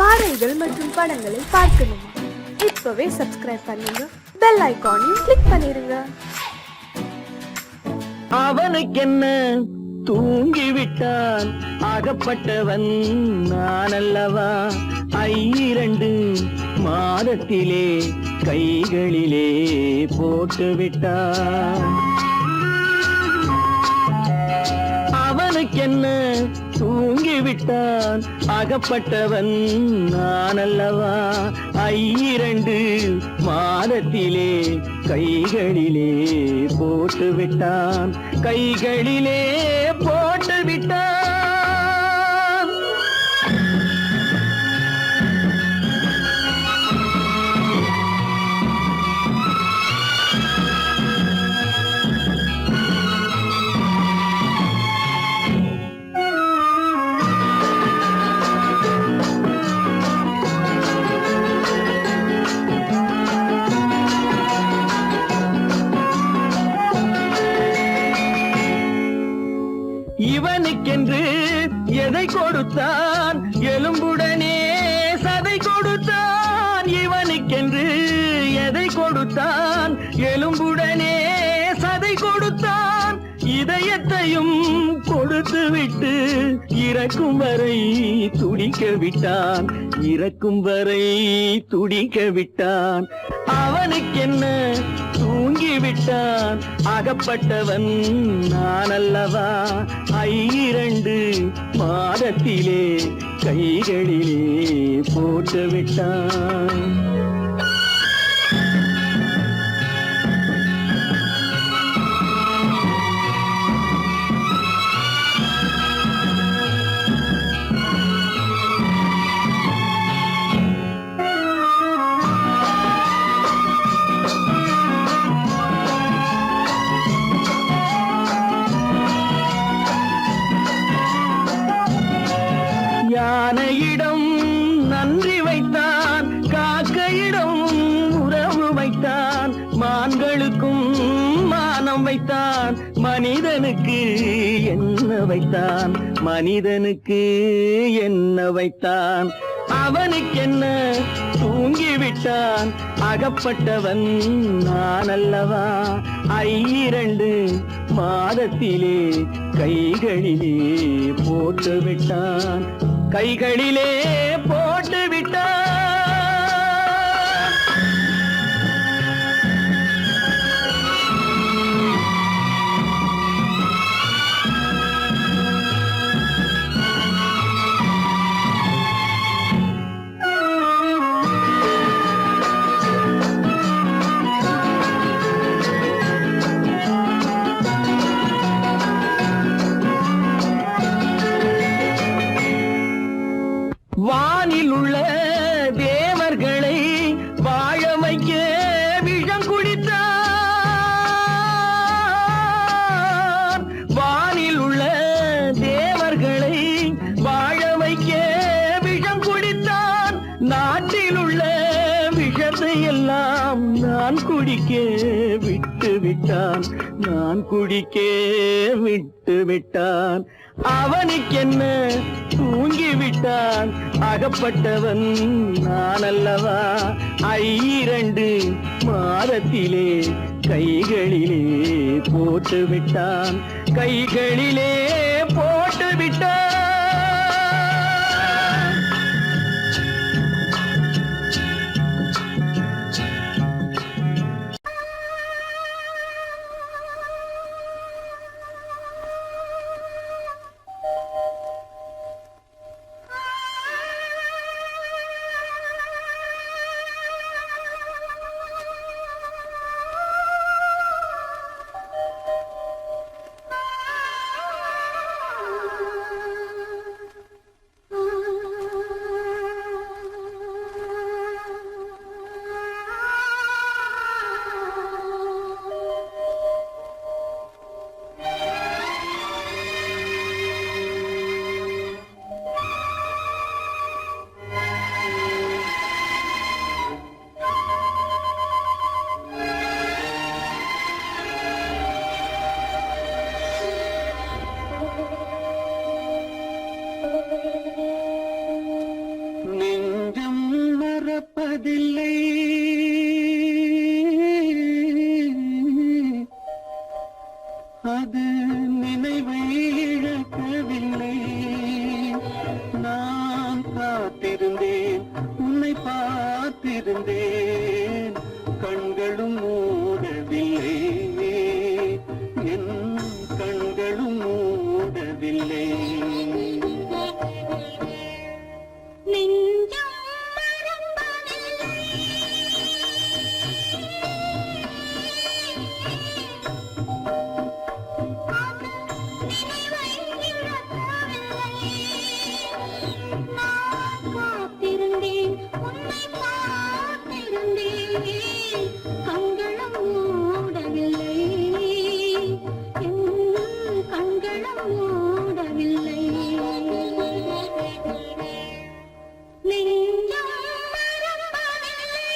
பாடல்கள் மற்றும் படங்களை பார்க்கணுமா? இப்பவே சப்ஸ்கிரைப் பண்ணுங்க, பெல் ஐகானையும் கிளிக் பண்ணிருங்க. அவனுக்கென்ன தூங்கிவிட்டான், அகப்பட்டவன் நான் அல்லவா? 2 மாதத்திலே கைகளிலே போட்டுவிட்டான். அவனுக்கென்ன தூங்கிவிட்டான், அகப்பட்டவன் நான் அல்லவா? 2 மாதத்திலே கைகளிலே போட்டுவிட்டான், கைகளிலே போட்டுவிட்டான். இவனுக்கென்று எதை கொடுத்தான், எலும்புடனே சதை கொடுத்தான். இவனுக்கென்று எதை கொடுத்தான், எலும்புடனே சதை கொடுத்தான். இதயத்தையும் கொடுத்து விட்டு இறக்கும் வரை துடிக்க விட்டான், இறக்கும் வரை துடிக்க விட்டான். அவனுக்கென்ன தூங்கிவிட்டான், அகப்பட்டவன் நான் அல்லவா? 2 மாதத்திலே கைகளிலே போட்டுவிட்டான். யானையிடம் நன்றி வைத்தான், காக்கையிடம் உறவு வைத்தான். மான்களுக்கும் மானம் வைத்தான், மனிதனுக்கு என்ன வைத்தான், மனிதனுக்கு என்ன வைத்தான். அவனுக்கென்ன தூங்கிவிட்டான், அகப்பட்டவன் நான் அல்லவா? 2 மாதத்திலே கைகளிலே போட்டுவிட்டான், கைகளிலே போட்டுவிட்டான். வானில் உள்ள தேவர்களை வாழ வைக்க விஷம் குடித்தான். வானில் உள்ள தேவர்களை வாழ வைக்க விஷம் குடித்தான். நாட்டில் உள்ள விஷத்தை எல்லாம் நான் குடிக்க விட்டு விட்டான், நான் குடிக்க விட்டு விட்டான். அவனுக்கென்ன தூங்கிவிட்டான், அகப்பட்டவன் நான் அல்லவா? 2 மாதத்திலே கைகளிலே போட்டுவிட்டான், கைகளிலே போட்டுவிட்டான். மறப்பதில்லை, அது நினைவை இழக்கவில்லை. நான் காத்திருந்தேன், உன்னை பார்த்திருந்தேன், கண்களும் மூடவில்லை, என் கண்களும் மூடவில்லை. கண்களும் மூடவில்லை, என் கண்களும் மூடவில்லை. நெஞ்சம் மறப்பதில்லை.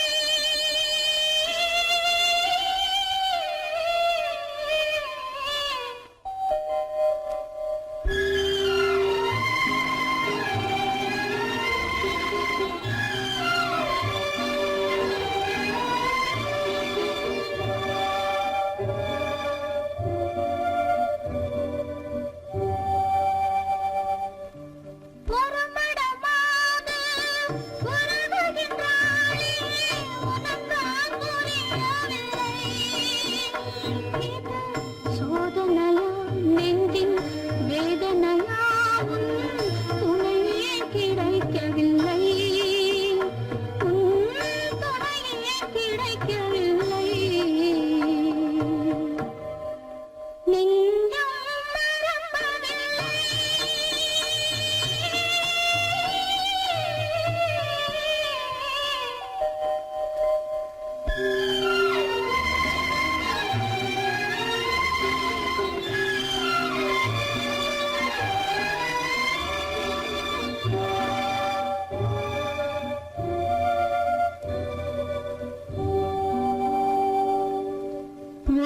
ஒருமடமாக உறவுகின்றாளே, உனக்கான் புரியவில்லை. இது சோதனையா, நெஞ்சின் வேதனையா, உன் துணையே கிடைக்கவில்லை, உன் துணையே கிடைக்கவில்லை. நெஞ்சம் மறப்பதில்லை.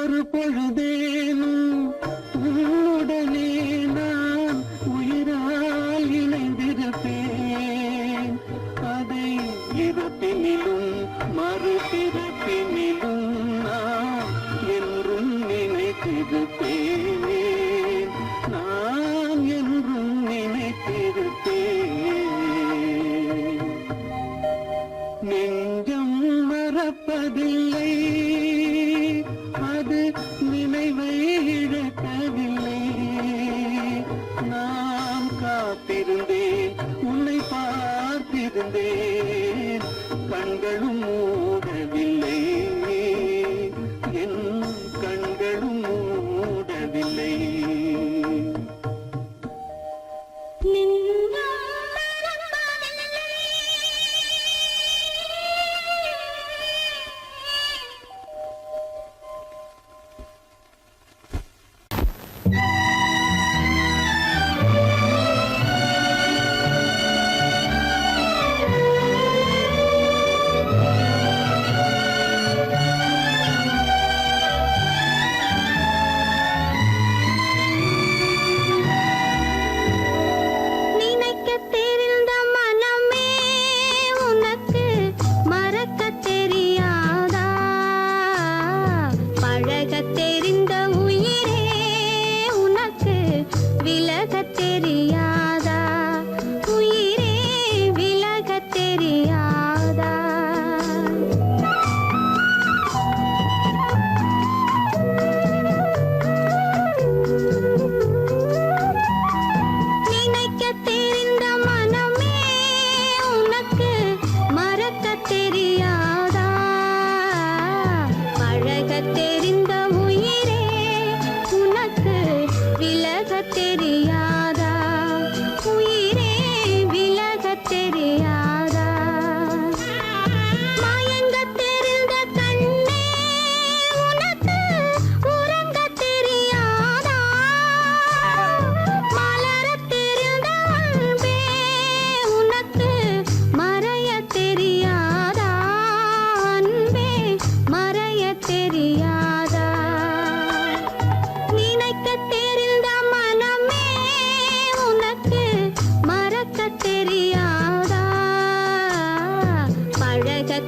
ஒரு பொழுதேனும் உன்னுடனே நான் உயிரால் இணைந்திருப்பேன். அதை இறப்பினிலும் மறுபிறப்பினிலும் நான் என்றும் நினைத்திருப்பேன், நான் என்றும் நினைத்திருப்பேன். நெஞ்சம் மறப்பதில்லை, அது நினைவை இழக்கவில்லை. நான் காத்திருந்தேன், உன்னை பார்த்திருந்தேன், கண்களும் மூடவில்லை, என் கண்களும் மூடவில்லை. நெஞ்சம் மறப்பதில்லை.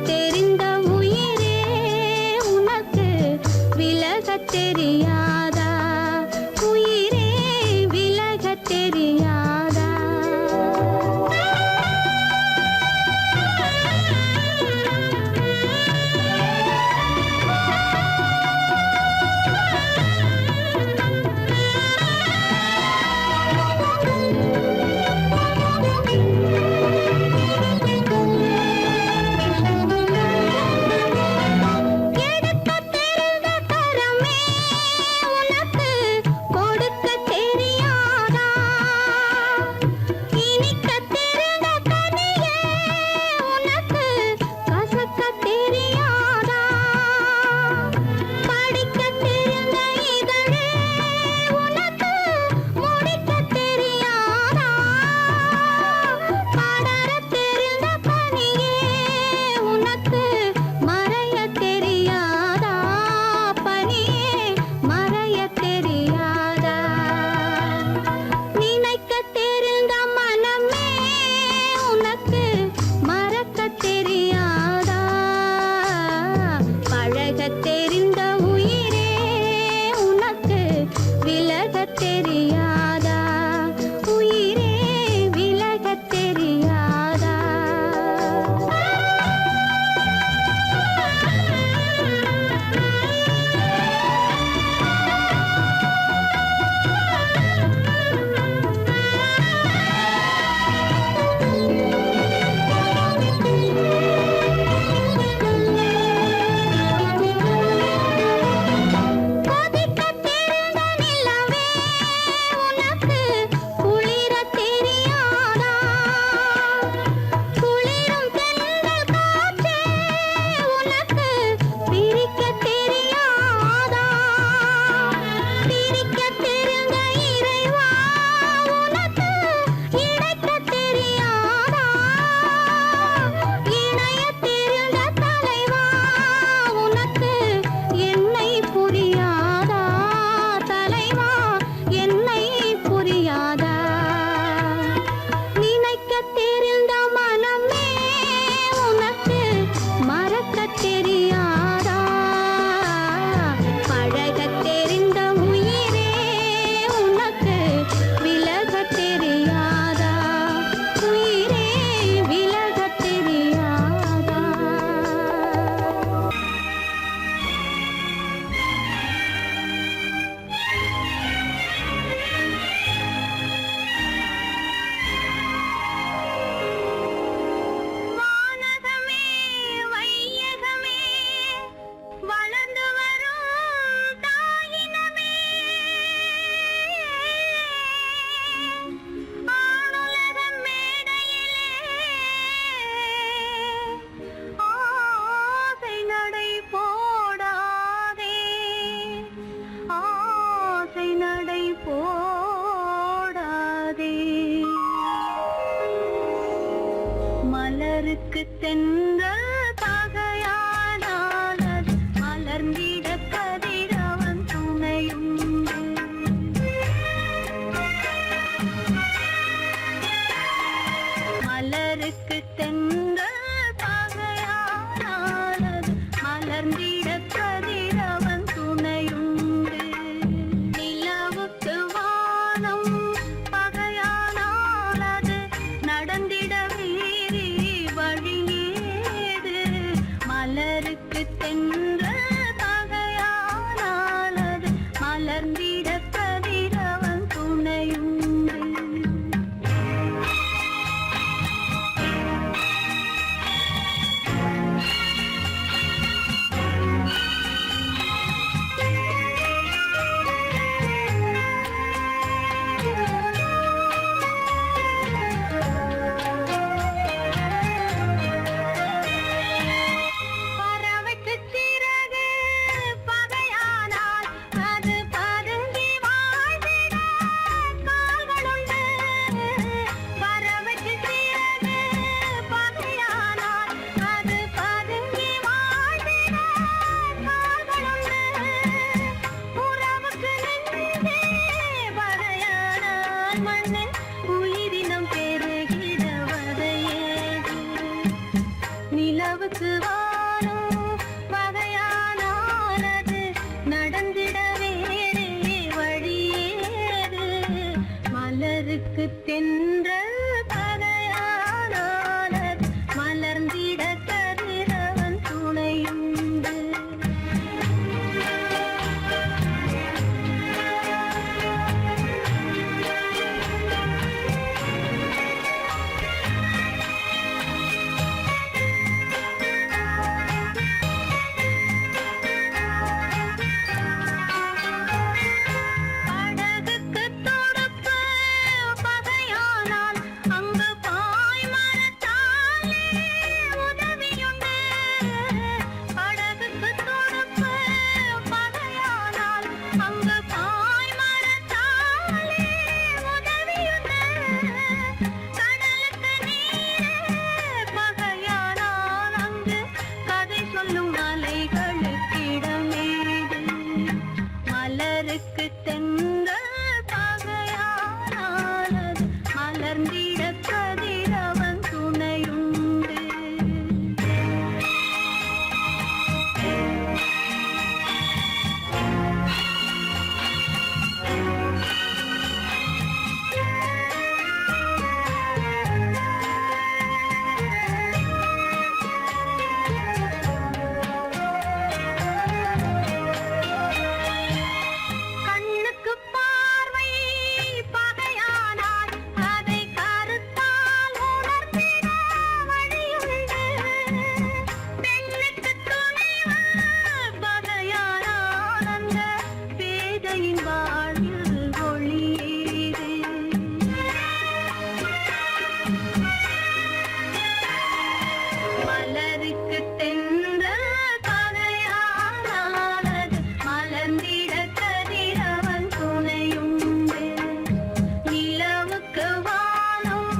தெரிந்த உயிரே உனக்கு விலகத் தெரியாதா உயிரே விலகத் தெரியாதா எடுக்கத் தெரிந்த கரமே உனக்கு கொடுக்கத் தெரியாதா இனிக்கத் தெரிந்த கனியே உனக்கு கசக்கத் தெரியாதா படிக்கத் தெரிந்த இதழே உனக்கு முடிக்கத் தெரியாதா படரத் தெரிந்த பனியே உனக்கு மறையத் தெரியாதா பனியே மறையத் தெரியாதா நினைக்கத் தெரிந்த மனமே உனக்கு மறக்கத் தெரியாதா பழகத் தெரிந்த உயிரே உனக்கு விலகத் தெரியாதா உயிரே விலகத் தெரியாதா கொதிக்கத் தெரிந்த நிலவே உனக்கு குளிரத் தெரியாதா குளிரும் தென்றல் காற்றே உனக்கு பிரிக்கத் தெரியாதா பிரிக்கத் தெரிந்த இறைவா உனக்கு இணைக்கத் தெரியாதா இணையத் தெரிந்த தலைவா உனக்கு என்னை புரியாதா தலைவா என்னை புரியாதா நினைக்கத் தெரிந்த மனமே உனக்கு மறக்கத் தெரியாதா பழகத் தெரிந்த உயிரே உனக்கு விலகத் தெரியாதா உயிரே விலகத் தெரியாதா வானகமே வையகமே வளர்ந்து வரும் தாயினமே ஆணுலகம் மேடையிலே ஆசை நடை போடாதே ஆசை நடை போடாதே மலருக்கு தென்றல் பகையானால் அது மலர்ந்திட கதிரவன் துணையுண்டு மலருக்கு தென்றல் பகையானால் அது மலர்ந்திட கதிரவன் துணையுண்டு நிலவுக்கு வானம் பகையானால் அது நடந்திட வேறு வழியேது நிலவுக்கு வானம் பகையானானது நடந்திட வேறே வழியேது மலருக்கு தென்றல் பகையானானது மலர்ந்திட கதிரவன் துணையுண்டு படகுக்கு தொடுப்பு பகையானால் அங்கு பாய்மரத்தாலே உதவியுண்டு படகுக்கு தொடுப்பு பகையானால் அங்கு பாய்மரத்தாலே உதவியுண்டு கடலுக்கு நீரே பகையானால் அங்கு கதை சொல்லும் அலைகளுக்கு இடமேது மலருக்கு தென்றல் பகையானானது மலர்ந்திட கதிரவன் துணையுண்டு கண்ணுக்கு பார்வை பகையானால் அதை கருத்தால் உணர்த்திட வழியுண்டு பெண்ணுக்கு துணைவன் பகையானால் அந்த பேதையின் வாழ்வில் ஒளியேது மலருக்கு தென்றல் பகையானானது மலர்ந்திட கதிரவன் துணையுண்டு நிலவுக்கு வானம்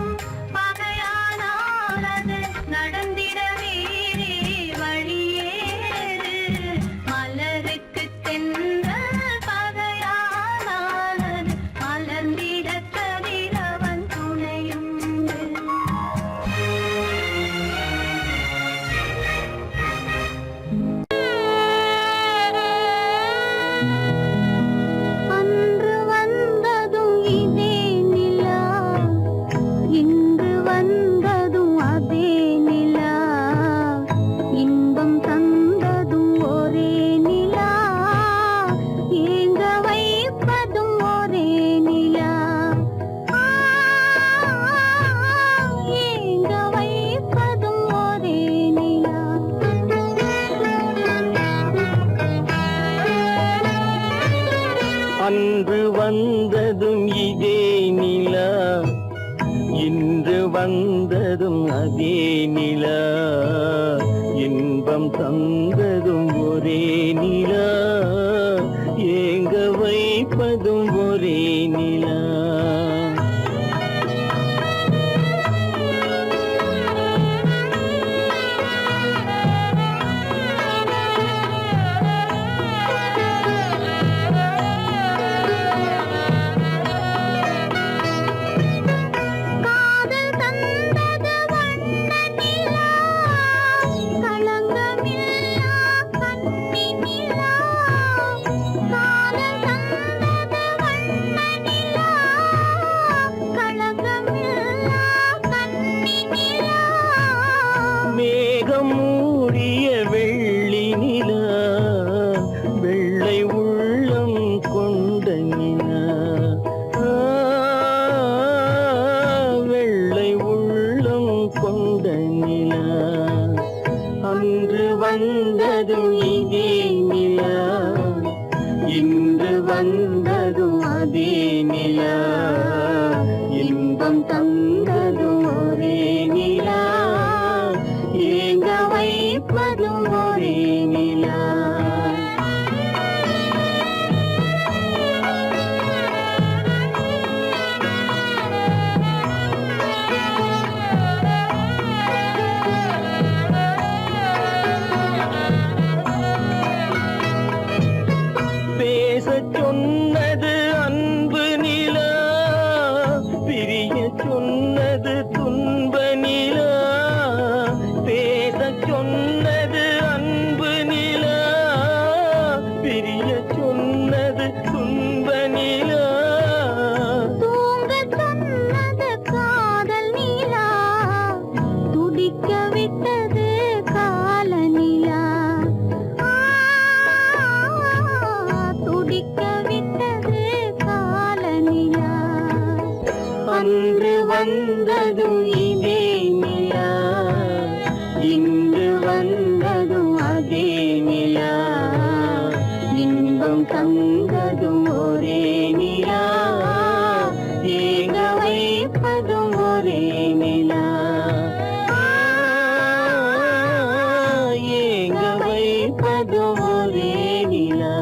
பகையானானது நடந்திட வேறே வழியேது மலருக்கு தென்றல் பகையானானது மலர்ந்திட கதிரவன் துணையுண்டு அன்று வந்ததும் இதே நிலா இன்று வந்ததும் அதே நிலா இன்பம் தந்ததும் ஒரே நிலா ஏங்க வைப்பதும் ஒரே நிலா ஏங்க வைப்பதும் ஒரே நிலா அன்று வந்ததும் இதே நிலா இன்று வந்ததும் அதே நிலா இன்பம் தந்ததும் ஒரே நிலா ஏங்க வைப்பதும் ஒரே நிலா காதல் தந்தது வண்ண நிலா களங்கமில்லா கன்னி நிலா காதல் தந்தது வண்ண நிலா களங்கமில்லா கன்னி நிலா மேகம் மூடிய வெள்ளி நிலா வெள்ளை உள்ளம் கொண்ட நிலா வெள்ளை உள்ளம் கொண்ட நிலா அன்று வந்ததும் இதே நிலா இன்று வந்ததும் அதே நிலா இன்பம் தந்ததும் ஒரே நிலா ஏங்க வைப்பதும் ஒரே நிலா பேசச் சொன்னது அன்பு நிலா விட்டது காலநிலா துடிக்க விட்டது காலநிலா அன்று வந்ததும் இதே நிலா இன்று வந்ததும் அதே நிலா இன்பம் தந்ததும் ஒரே நிலா ஏங்க வைப்பதும் ஒரே நிலா ஏங்க வைப்பதும் ஒரே நிலா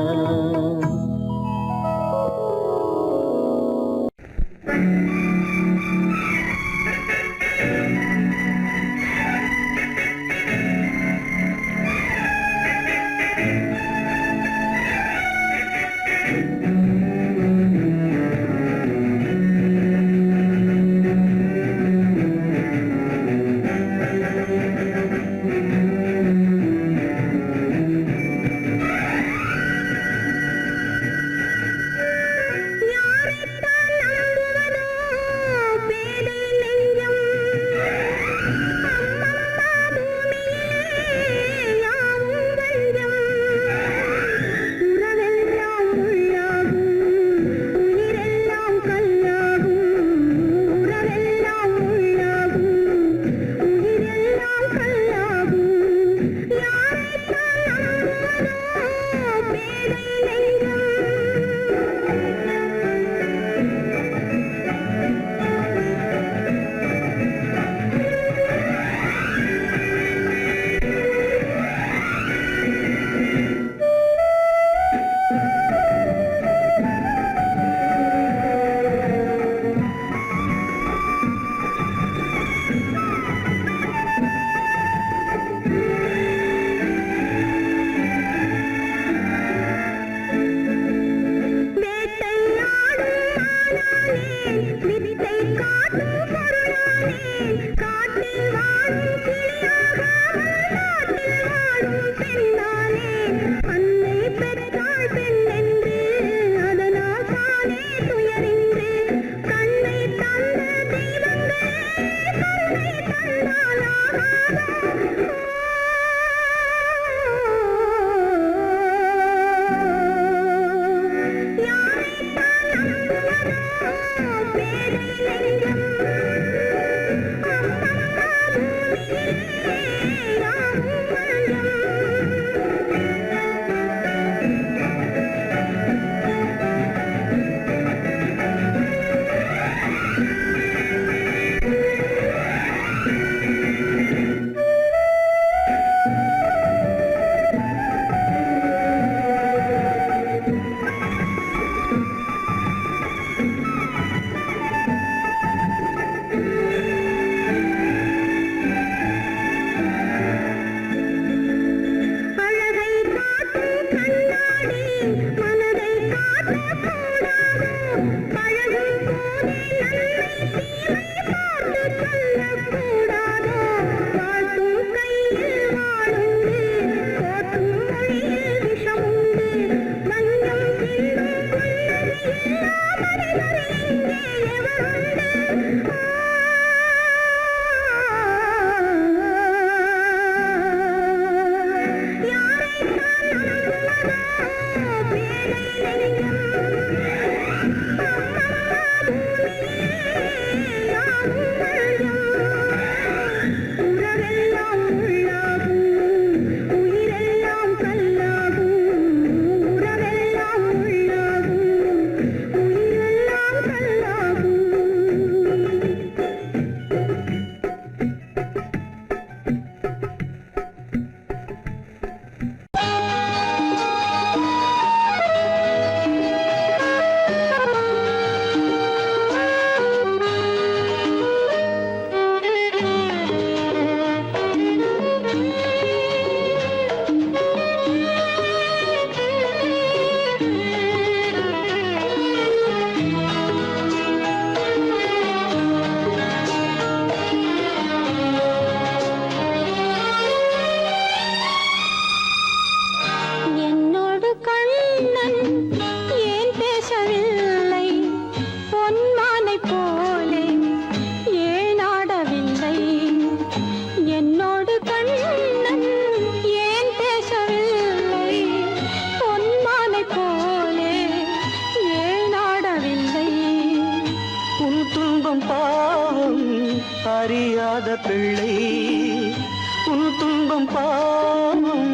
படும் பாவம்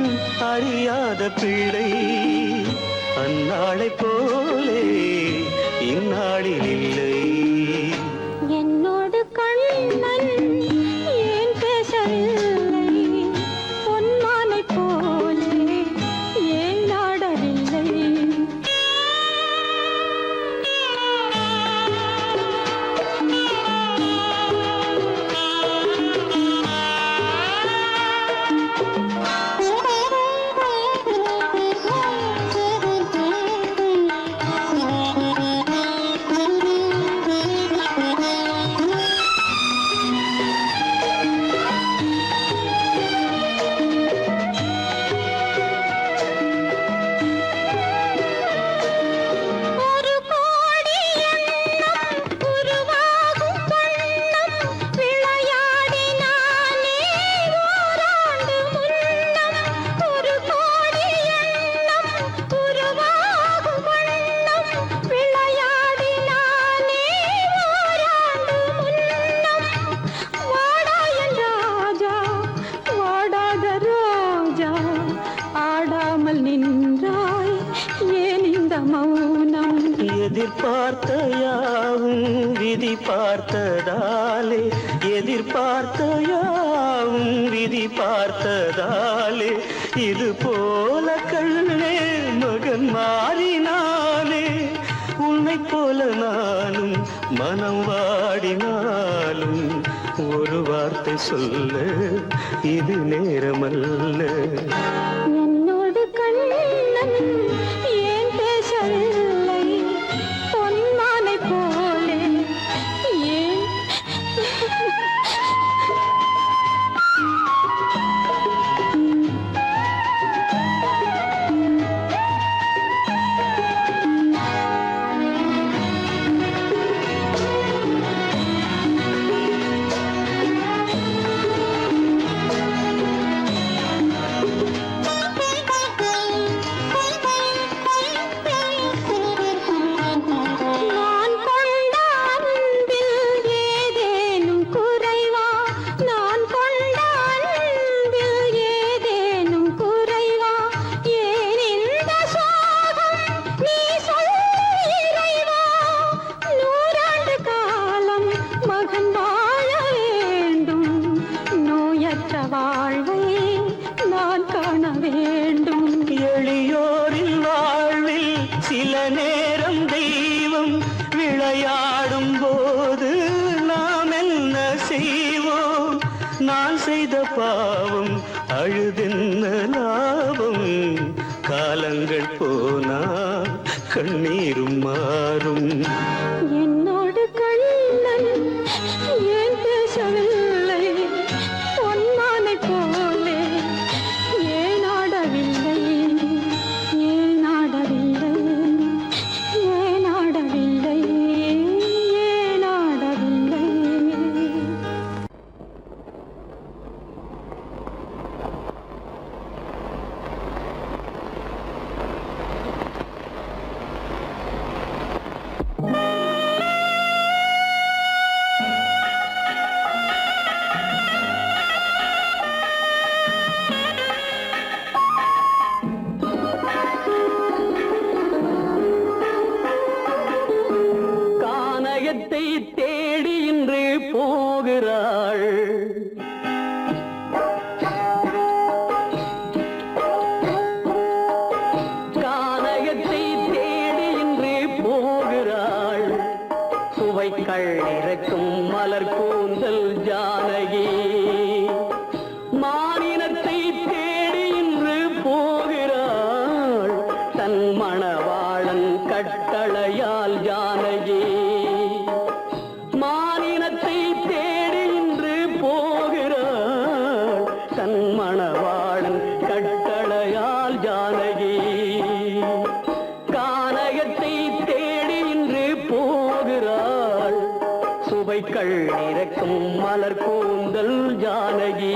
அறியாத பிள்ளை அந்நாளை போலே இந்நாளில் இல்லை. என்னோடு கண்ணன் ஏன் பேசவில்லை, பொன்மானை போலே ஏன் நாடவில்லை. ஒரு கோடி எண்ணம் உருவாகும் வண்ணம் விளையாடினானே ஓராண்டு முன்னம். ஒரு கோடி எண்ணம் உருவாகும் வண்ணம் விளையாடினானே ஓராண்டு முன்னம். வாடாயன் ராஜா வாடாத ரோஜா ஆடாமல் நின்றாய் ஏன் இந்த மௌனம். எதிர்பார்த்த யாவும் விதி பார்த்ததாலே, எதிர்பார்த்த யாவும் விதி பார்த்ததாலே, இது போல கண்ணே மகன் மாறினானே. உன்னை போல நானும் மனம் வாடினாலும் ஒரு வார்த்தை சொல்ல இது நேரமல்ல. என்னோடு கண்ணன் ஏன் பேசவில்லை, பொன்மானை போலே ஏன். நான் கொண்ட அன்பில் ஏதேனும் குறைவா, நான் கொண்ட அன்பில் ஏதேனும் குறைவா, ஏன் இந்த சோகம் நீ சொல் இறைவா. நூறாண்டு காலம் மகன் வாழ வேண்டும், நோயற்ற வாழ்வை நான் காண வேண்டும். எளியோரின் வாழ்வில் சில நேரம் தெய்வம் விளையாடும் போது நாம் என்ன செய்வோம்? நான் செய்த பாவம் அழுதென்ன லாபம்? காலங்கள் போனா கண்ணீரும் மாறும். என்னோடு கண்ணன் ஏன் பேசவில்லை, பொன்மானை போலே ஏன் ஆடவில்லை, ஏன் ஆடவில்லை, ஏன் ஆடவில்லை, ஏன் ஆடவில்லை. கானகத்தை தேடி இன்று போகிறாள். கானகத்தை தேடி இன்று போகிறாள். சுவைக்கள் இறக்கும் மலர் கூந்தல் ஜானகி. மானினத்தை தேடி இன்று போகிறாள். தன் மணவாளன் கட்டளையால் ஜானகி. மானினத்தை தேடி இன்று போகிறாள். தன் மணவாளன் கட்டளையால் ஜானகி. கானகத்தை தேடி இன்று போகிறாள். சுவைக்கள் இறக்கும் மலர் கூந்தல் ஜானகி.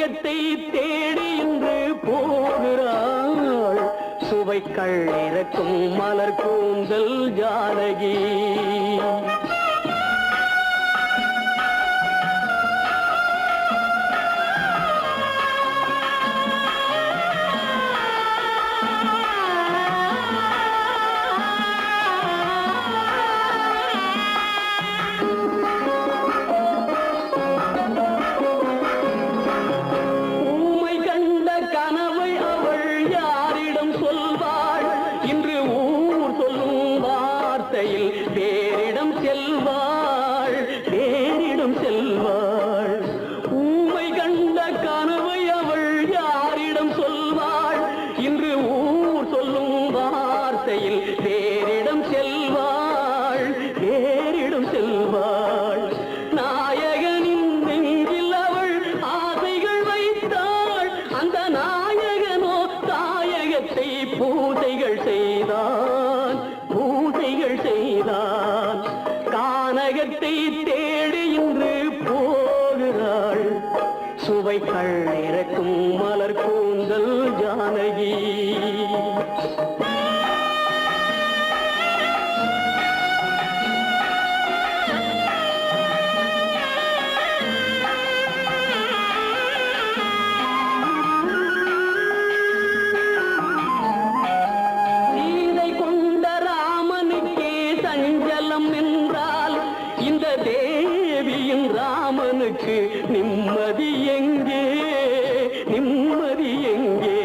கானகத்தை தேடி இன்று போகிறாள் சுவைக்கள் இறக்கும் மலர் கூந்தல் ஜானகி. பூசைகள் செய்தான் கானகத்தை தேடி இன்று போகிறாள் சுவைக்கள் இறக்கும் மலர் கூந்தல் ஜானகி. ராமனுக்கு நிம்மதி எங்கே நிம்மதி எங்கே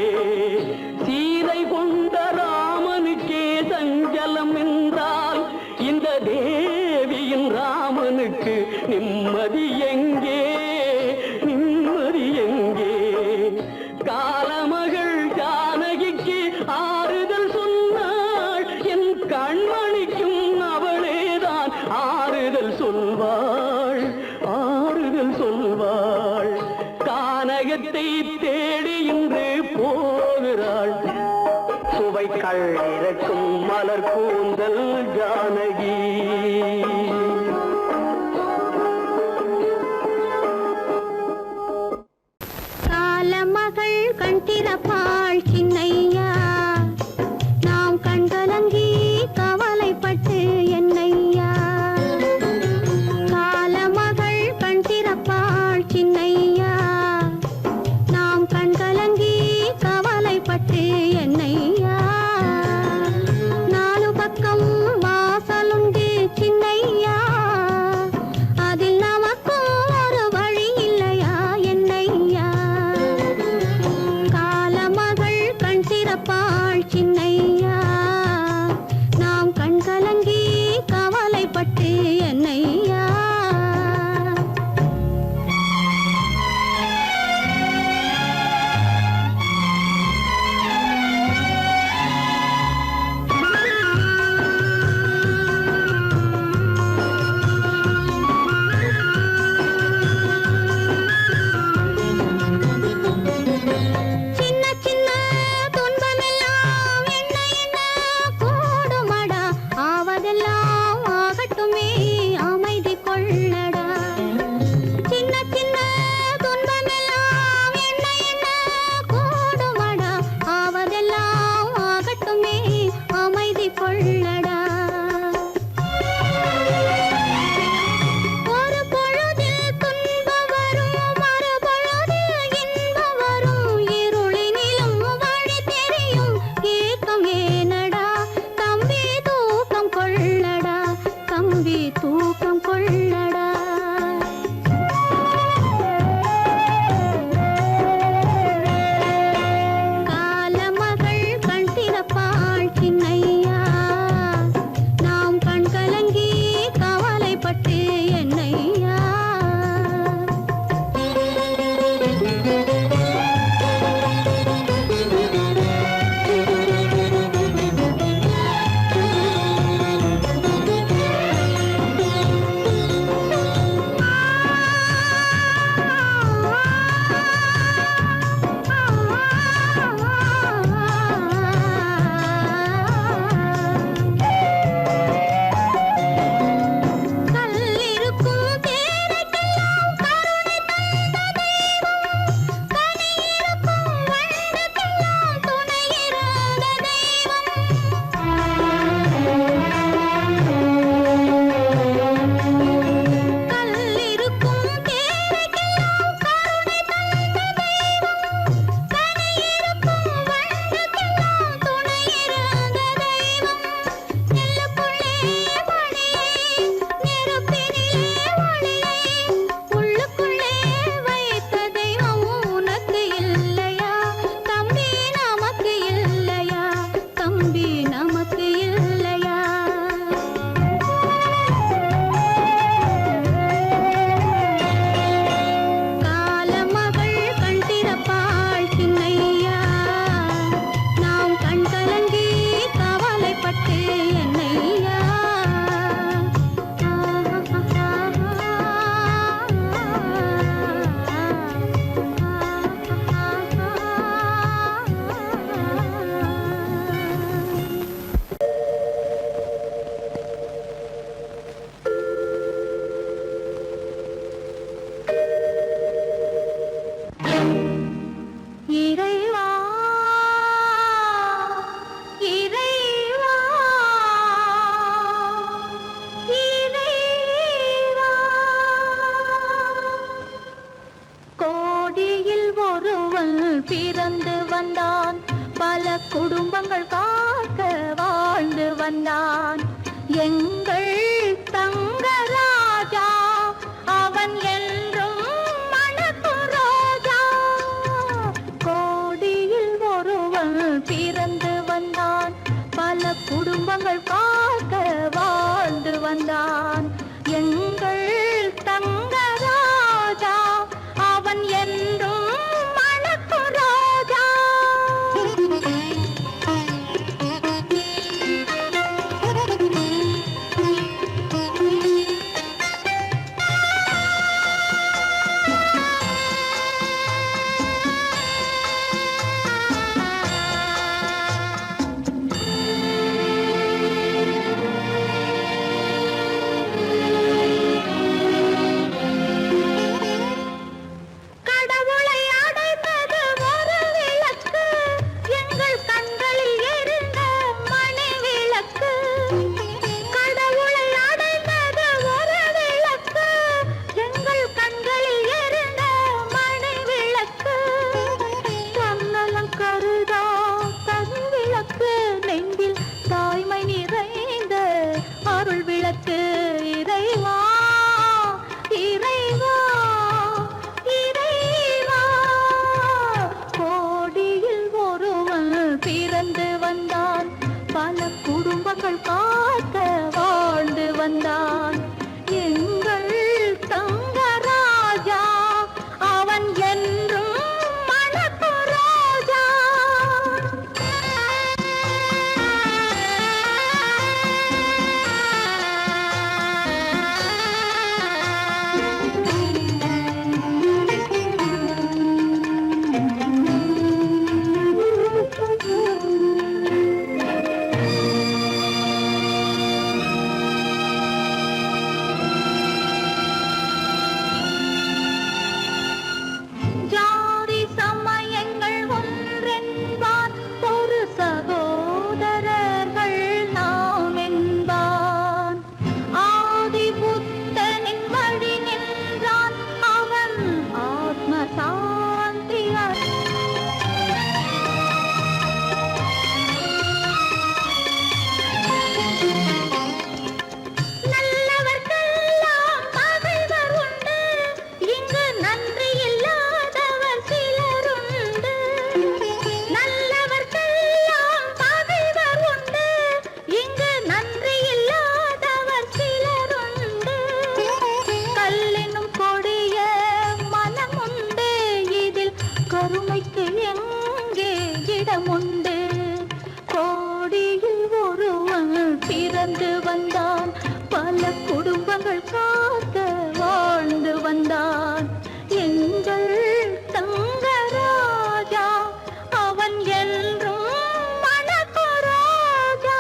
சீதை கொண்ட ராமனுக்கே சஞ்சலம் என்றால் இந்த தேவியின் ராமனுக்கு நிம்மதி எங்கே நிம்மதி எங்கே காலமகள் ஜானகிக்கு ஆறுதல் சொன்னாள் என் கண்மணிக்கும் அவளேதான் ஆறுதல் சொல்வாள் ஆறுதல் சொல்வாள் கானகத்தை தேடி இன்று போகிறாள் சுவைக்கள் இறக்கும் மலர் கூந்தல் ஜானகி. காலமகள் கண் திறப்பாள் சின்னையா நாம் கண்கலங்கி கவலைப்பட்டு என்னையா காலமகள் கண் திறப்பாள் சின்னையா நாம் கண்கலங்கி கவலைப்பட்டு என்னையா நாலு பக்கம் வாசலும் கோடியில் ஒருவன் பிறந்து வந்தான், பல குடும்பங்கள் காக்க வாழ்ந்து வந்தான். எங்கள் தங்கராஜா அவன் என்றும் மணக்கும் ரோஜா. கோடியில் ஒருவன் பிறந்து வந்தான், பல குடும்பங்கள் காக்க வாழ்ந்து வந்தான். எங்கள் தங்கராஜா அவன் என்றும் மணக்கும் ரோஜா. கடவுளை அடைந்தது ஒரு விளக்கு, எங்கள் கண்களில் எரிந்த மணி விளக்கு. கடவுளை அடைந்தது ஒரு விளக்கு, எங்கள் கண்களில் எரிந்த மணி விளக்கு. தன்னலம் கருதா தனி விளக்கு, நெஞ்சில் தாய்மை நிறைந்த அருள் விளக்கு. இறைவா இறைவா இறைவா, கோடியில் ஒருவன் பிறந்து வந்தான், பல குடும்பங்கள் காக்க வாழ்ந்து வந்தான். எங்கள் தங்கராஜா அவன் என்றும் மணக்கும் ரோஜா. ஜாதி சமயங்கள் ஒன்றென்பான், ஒரு சகோதரர்கள் நாம் என்பான். ஆதி புத்தனின் வழி நின்றான், அவன் ஆத்ம சாந்தி நல்லவர்க்கெல்லாம் பகைவர் உண்டு, இங்கு நன்றி இல்லாதவர் சிலருண்டு. நல்லவர்க்கெல்லாம் பகைவர் உண்டு, இங்கு நன்றி இல்லாதவர் சிலருண்டு. கல்லினும் கொடிய மனமுண்டு, இதில் கருமைக்கு எங்கே இடமுண்டு. கோடியில் ஒருவன் பிறந்து வந்தான், பல குடும்பங்கள் காக்க வாழ்ந்து வந்தான். எங்கள் தங்கராஜா அவன் என்றும் மணக்கும் ரோஜா.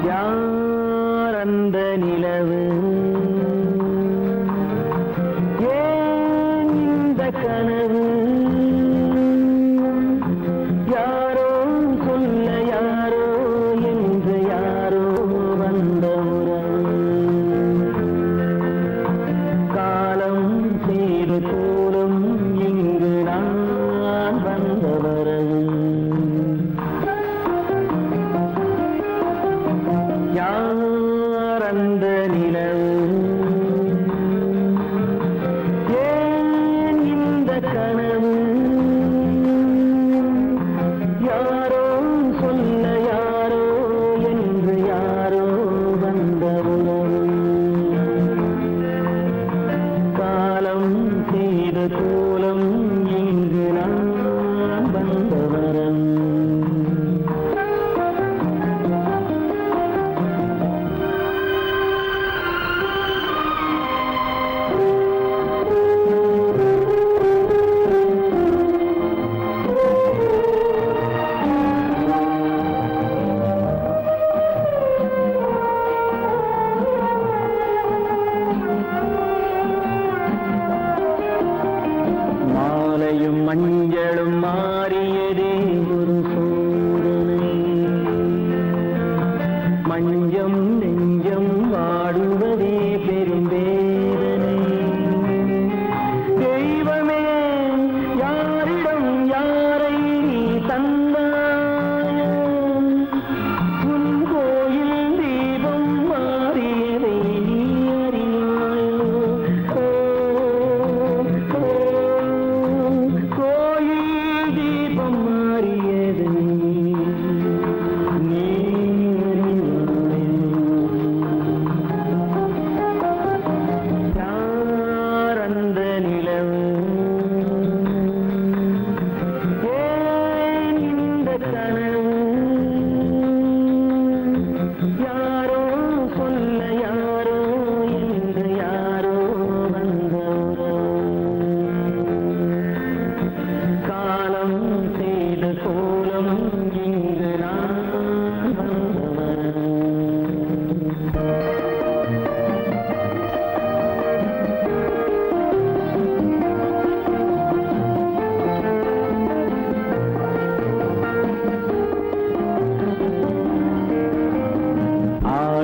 யார் அந்த நிலவு, ஏன் இந்த கனவு, யாரோ சொல்ல யாரோ என்று யாரோ வந்த உறவு. காலம் செய்து கூறும் இங்கு நான் வந்த வரவு. யார் அந்த நிலவு, ஏன் இந்த கனவு, யாரோ சொல்ல யாரோ என்று யாரோ வந்த உறவு. காலம் செய்த கோலம் இங்கு நான் வந்த வரம்.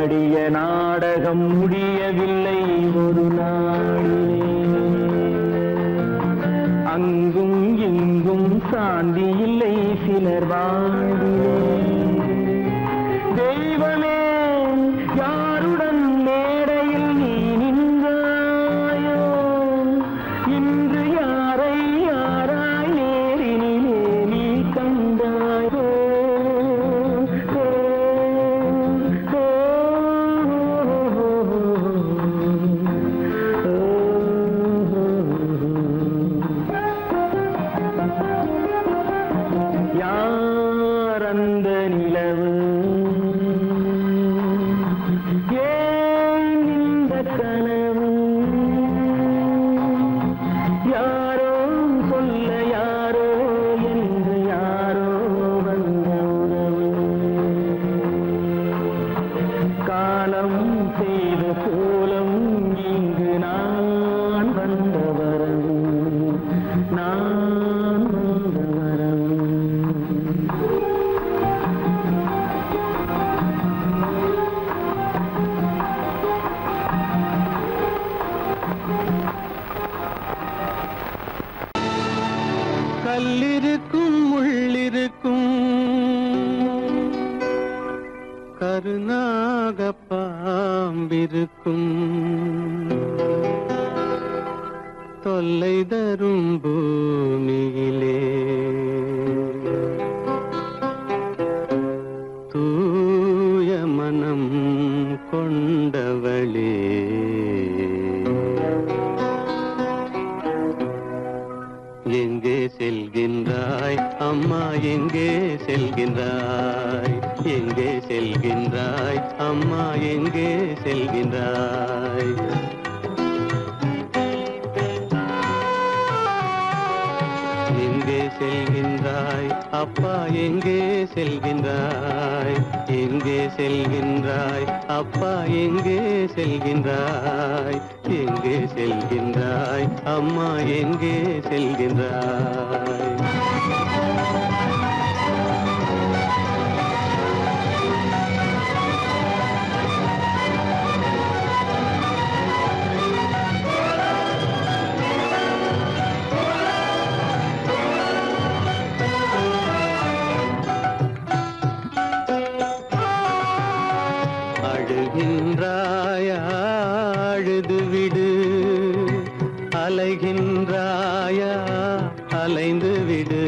ஆடிய நாடகம் முடியவில்லை ஒரு நாளிலே. அங்கும் இங்கும் சாந்தி இல்லை சிலர் வாழ்விலே. தெய்வமே யாருடன் மேடையில் நீ நின்றாயோ, இன்று யாரை யாராய் நேரினிலே நீ கண்டாயோ. யார் அந்த நிலவு, ஏன் இந்த கனவு, யாரோ சொல்ல யாரோ என்று யாரோ வந்த உறவு. காலம் செய்த கோலம் இங்கு நான் வந்த வரவு, நான் வந்த வரவு. கல்லிருக்கும் முள்ளிருக்கும் கருநாக பாம்பிருக்கும் தொல்லை தரும் பூமியிலே தூய மனம் கொண்டவளே. எங்கே செல்கின்றாய் அம்மா, எங்கே செல்கின்றாய், எங்கே செல்கின்றாய் அம்மா, எங்கே செல்கின்றாய். எங்கே செல்கின்றாய் அப்பா, எங்கே செல்கின்றாய், எங்கே செல்கின்றாய் அப்பா, எங்கே செல்கின்றாய், எங்கே செல்கின்றாய் அம்மா, எங்கே செல்கின்றாய். அழுகின்றாயா அழுது விடு, அலைகின்றாயா அலைந்து விடு.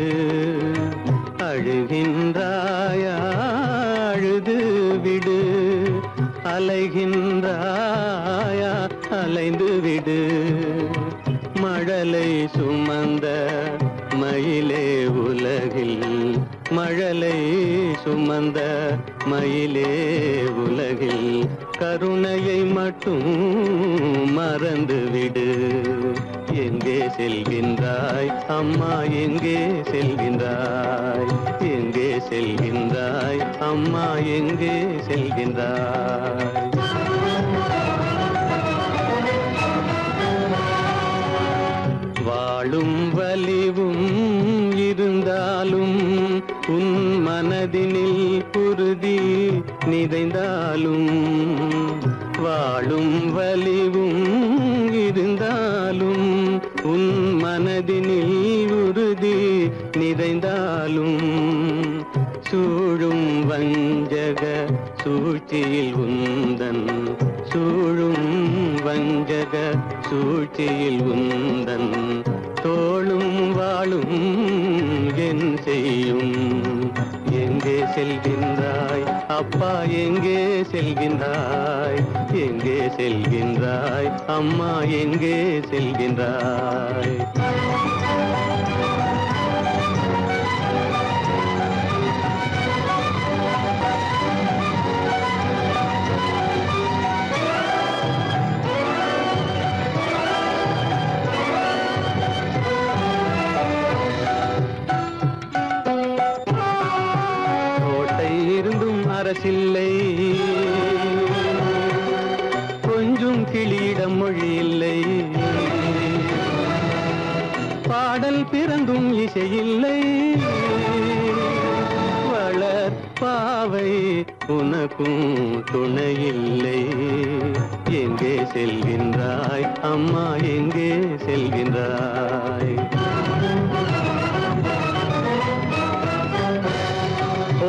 அழுகின்றாயா அழுது விடு, அலைகின்றாயா அலைந்து விடு. மழலை சுமந்த மயிலே உலகில், மழலை சுமந்த மயிலே உலகில் கருணையை மட்டும் மறந்துவிடு. எங்கே செல்கின்றாய் அம்மா, எங்கே செல்கின்றாய், எங்கே செல்கின்றாய் அம்மா, எங்கே செல்கின்றாய். வாழும் வலிவும் இருந்தாலும் உன் மனதினில் உறுதி நிறைந்தாலும், வாழும் வலிவும் இருந்தாலும் உன் மனதினில் உறுதி நிறைந்தாலும், சூழும் வஞ்சக சூழ்ச்சியில் உந்தன், சூழும் வஞ்சக சூழ்ச்சியில் உந்தன் தோளும் வாழும் என் செய்யும். எங்கே செல்கின்றாய் அப்பா, எங்கே செல்கின்றாய், எங்கே செல்கின்றாய் அம்மா, எங்கே செல்கின்றாய். அரசில்லை, கொஞ்சம் கிளியிடம் மொழி இல்லை. பாடல் பிறந்தும் இசையில்லை, வளர் பாவை உனக்கும் துணையில்லை. எங்கே செல்கின்றாய் அம்மா, எங்கே செல்கின்றாய்?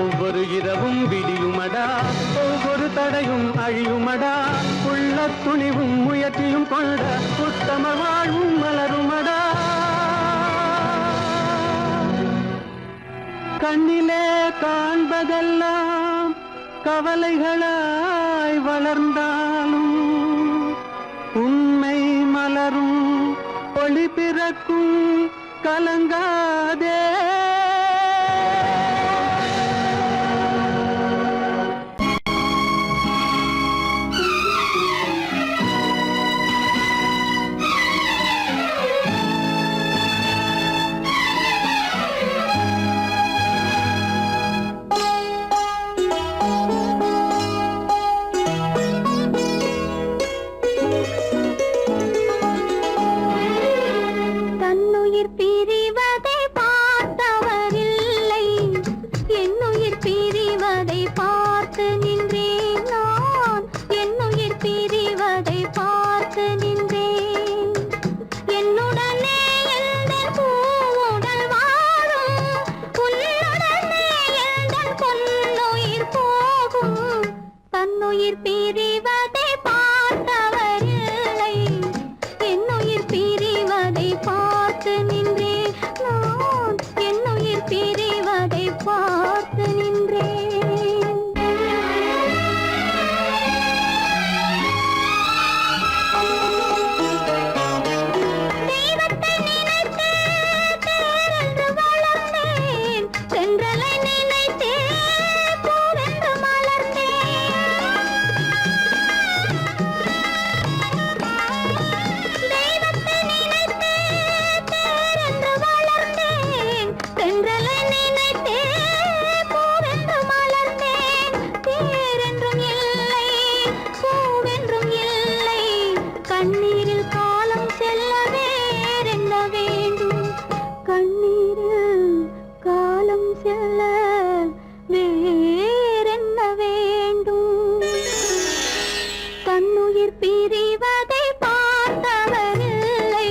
ஒவ்வொரு இரவும் விடியுமடா, ஒவ்வொரு தடையும் அழியுமடா, உள்ள துணிவும் முயற்சியும் கொண்ட உத்தம வாழ்வும் மலருமடா. கண்ணிலே காண்பதெல்லாம் கவலைகளாய் வளர்ந்தாலும் உண்மை மலரும், ஒளி பிறக்கும், கலங்காதே. தன்னுயிர் பிரிவதை பார்த்தவரில்லை, என்னுயிர் பிரிவதை பார்த்து நின்றேன் நான், என்னுயிர் பிரிவதை பார்த்து நின்றேன். என்னுடனே எந்தன் பூவுடல் வாழும், உன்னுடனே எந்தன் பொன்னுயிர் போகும். தன்னுயிர் பிரிவதை பார்த்தவரில்லை, என்னுயிர் பிரிவதை பார்த்து நின்றேன் நான், என்னுயிர் பிரிவதை பார்த்து நின்றேன். தெய்வத்தை நினைத்தே தேரென்று வளர்ந்தேன், தென்றலை நினைத்தே பூவென்று மலர்ந்தேன். தெய்வத்தை நினைத்தே தேரென்று வளர்ந்தேன், தென்றலை நினைத்தே பூவென்று மலர்ந்தேன். தேரென்றும் இல்லை, பூவென்றும் இல்லை, கண்ணீரில் காலம் செல்ல வேறென்ன வேண்டும், கண்ணீரில் காலம் செல்ல வேறென்ன வேண்டும். தன்னுயிர் பிரிவதை பார்த்தவரில்லை,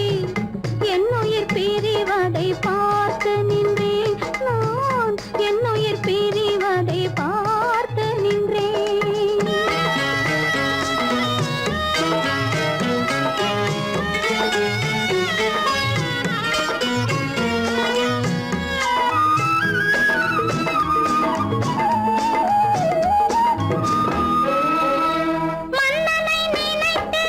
என்னுயிர் பிரிவதை பார்த்து நின்றேன் நான், என்னுயிர் பிரிவதை பார்த்து நின்றேன். மன்னனை நினைத்தே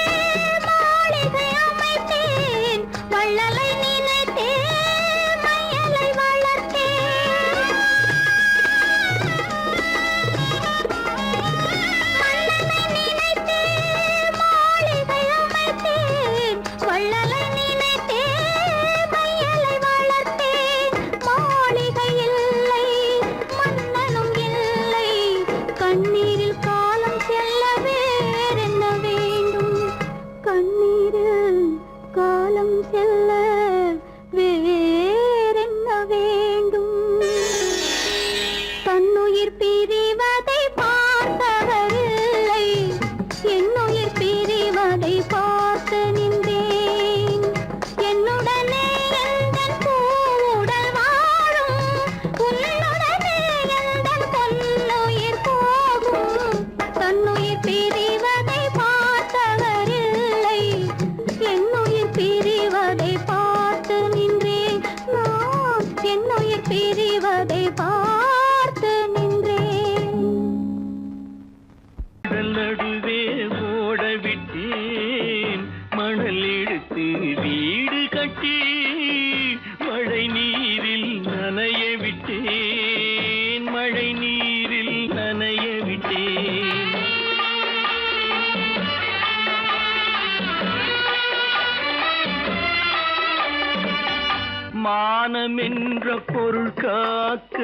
மானமென்ற பொருள் காக்க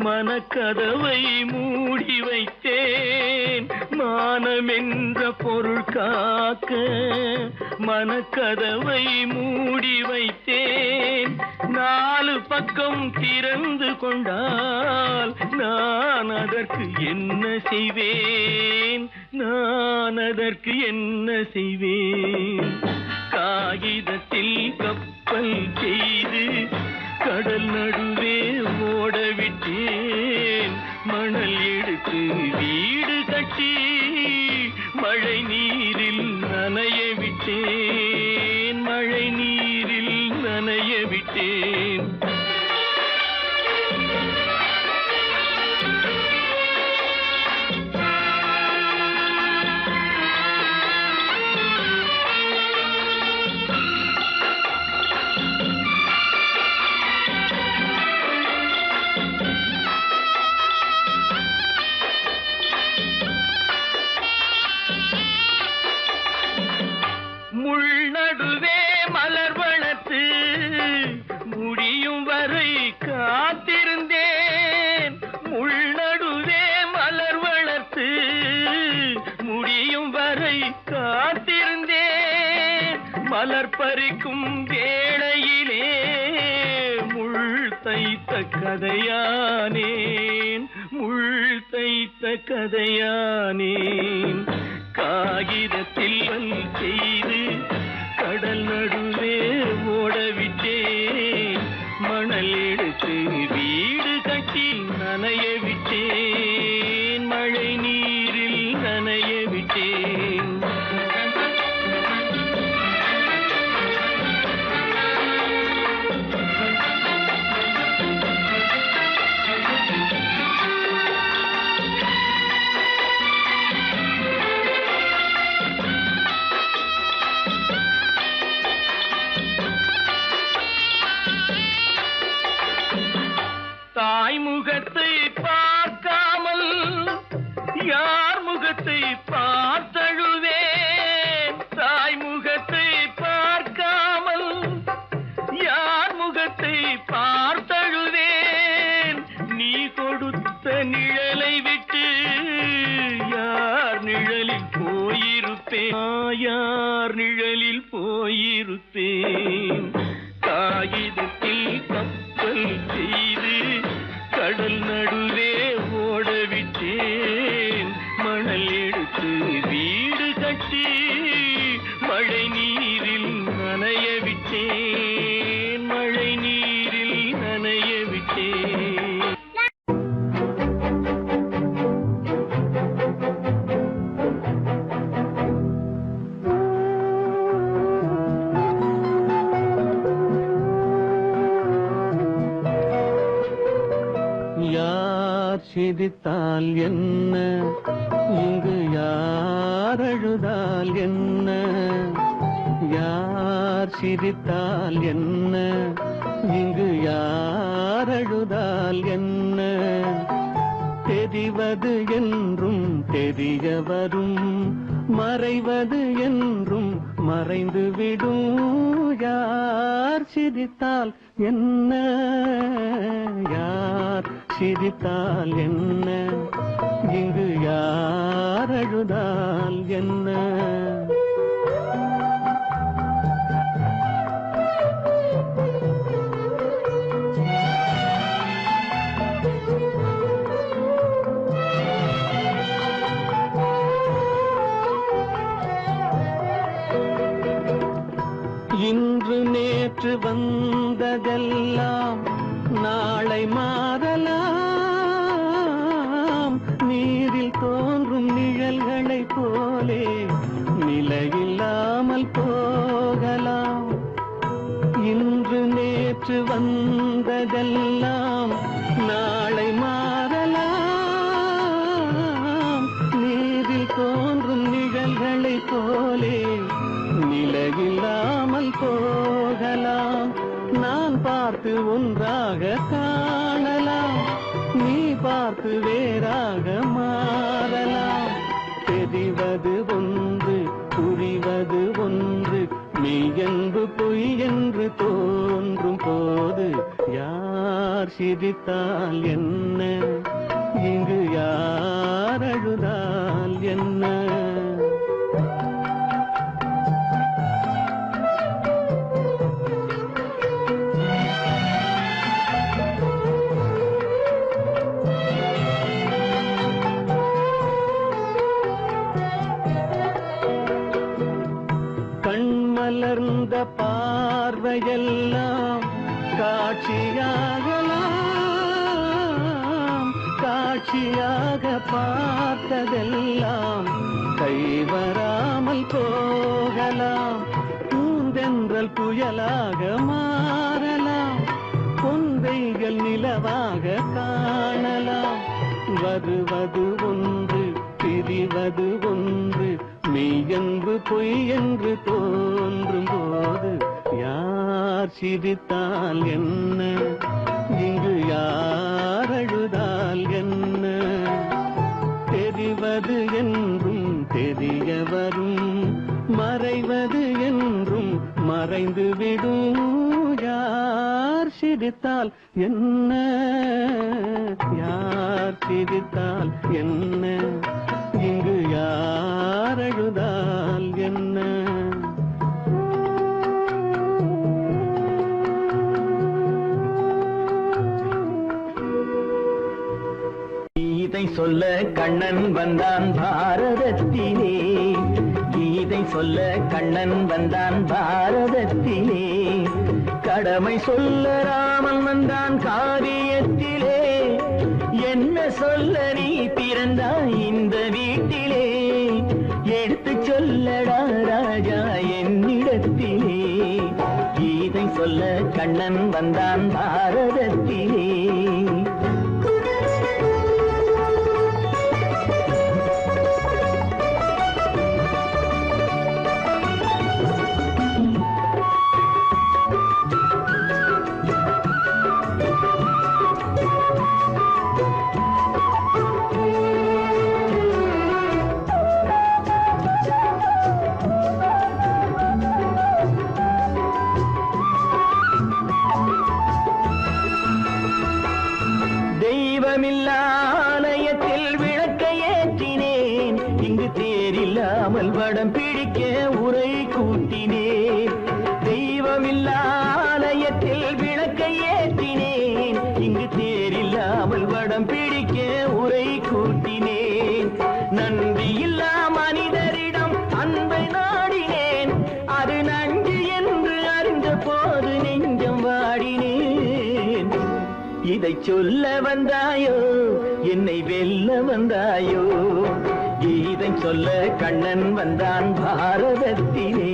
மனக்கதவை மூடி வைத்தேன். மானமென்ற பொருள் காக்க மனக்கதவை மூடி வைத்தேன். 4 பக்கம் திறந்து கொண்டால் நான் அதற்கு என்ன செய்வேன்? நான் அதற்கு என்ன செய்வேன்? காகிதத்தில் கப்பல் செய்து கடல் நடுவே ஓடவிட்டேன். மணல் எடுத்து வீடு கட்டி மழை நீரில் நனைய விட்டேன். மழை நீரில் நனைய விட்டேன். முள்நடுவே மலர் வளர்த்து முடியும் வரை காத்திருந்தேன். முள்நடுவே மலர் வளர்த்து முடியும் வரை காத்திருந்தேன். மலர் பறிக்கும் வேளையிலே முள் தைத்த கதையானேன். முள் தைத்த கதையானேன். காகிதத்தில் செய்து கடல் நடுவே ஓடவிட்டேன். மணல் எடுத்து வீடு கட்டி நனைய விட்டேன். மழை நீரில் நனைய விட்டேன். தாய் முகத்தை பார்க்காமல் யார் முகத்தை பார்த்தழுவேன். தாய் முகத்தை பார்க்காமல் யார் முகத்தை பார்த்தழுவேன். நீ கொடுத்த நிழலை விட்டு யார் நிழலில் போயிருப்பேன். யார் நிழலில் போயிருப்பேன். காகிதத்தில் கப்பல் செய்து கடல் நடுவே ஓடவிட்டேன். மணல் எடுத்து வீடு கட்டி மழை நீரில் நனைய விட்டேன். மழை நீரில் நனைய விட்டேன். யார் சிரித்தால் என்ன, இங்கு யார் அழுதால் என்ன? யார் சிரித்தால் என்ன, இங்கு யார் அழுதால் என்ன? தெரிவது என்றும் தெரிய வரும், மறைவது என்றும் மறைந்துவிடும். யார் சிரித்தால் என்ன, யார் சிரித்தால் என்ன, இங்கு யார் அழுதால் என்ன? இன்று நேற்று வந்ததெல்லாம் நாளை மாறலாம். நீரில் தோன்றும் நிழல்களைப் போலே நிலையில்லாமல் போகலாம். இன்று நேற்று வந்ததெல்லாம் நாளை மாறலாம். நீரில் தோன்றும் நிழல்களைப் போலே நிலையில்லாமல் போகலாம். நான் பார்த்து ஒன்றாக காணலாம், நீ பார்த்து வேறாக மாறலாம். தெரிவது ஒன்று, புரிவது ஒன்று, மெய் என்று பொய் என்று தோன்றும் போது சிரித்தால் என்ன, இங்கு யார் அழுதால் என்ன? கண்மலர்ந்த பார்வையெல்லாம் காட்சியாகலாம், காட்சியாக பார்த்ததெல்லாம் கைவராமல் போகலாம். பூந்தென்றல் புயலாக மாறலாம், பொந்தைகள் நிலவாக காணலாம். வருவது ஒன்று பிரிவது ஒன்று, மெய்யென்று பொய்யென்று தோன்றும் போது யார் சிரித்தால் என்ன, இங்கு யார் அழுதால் என்ன? தெரிவது என்றும் தெரிய வரும், மறைவது என்றும் மறைந்து விடும். யார் சிரித்தால் என்ன, யார் சிரித்தால் என்ன, இங்கு யார் அழுதால் என்ன? கீதை சொல்ல கண்ணன் வந்தான் பாரதத்திலே, கீதை சொல்ல கண்ணன் வந்தான் பாரதத்திலே. கடமை சொல்ல ராமன் வந்தான் காரியத்திலே. என்ன சொல்ல நீ பிறந்தாய் இந்த வீட்டிலே, எடுத்து சொல்லடா ராஜா என்னிடத்திலே. கீதை சொல்ல கண்ணன் வந்தான் பாரதத்திலே. தெய்வமில்லாலயத்தில் விளக்கை ஏற்றினேன், இங்கு தேரில்லாமல் வடம் பிடிக்க உரை கூட்டினேன். தெய்வமில்லாலயத்தில் விளக்கை ஏற்றினேன், இங்கு தேரில்லாமல் வடம் பிடிக்க உரை கூட்டினேன். நன்றியில்லா மனிதரிடம் அன்பை நாடினேன், அது நன்றி என்று அறிந்த போது நெஞ்சம் வாடினேன். இதை சொல்ல வந்தாயோ, என்னை வெல்ல வந்தாயோ? கீதை சொல்ல கண்ணன் வந்தான் பாரதத்திலே.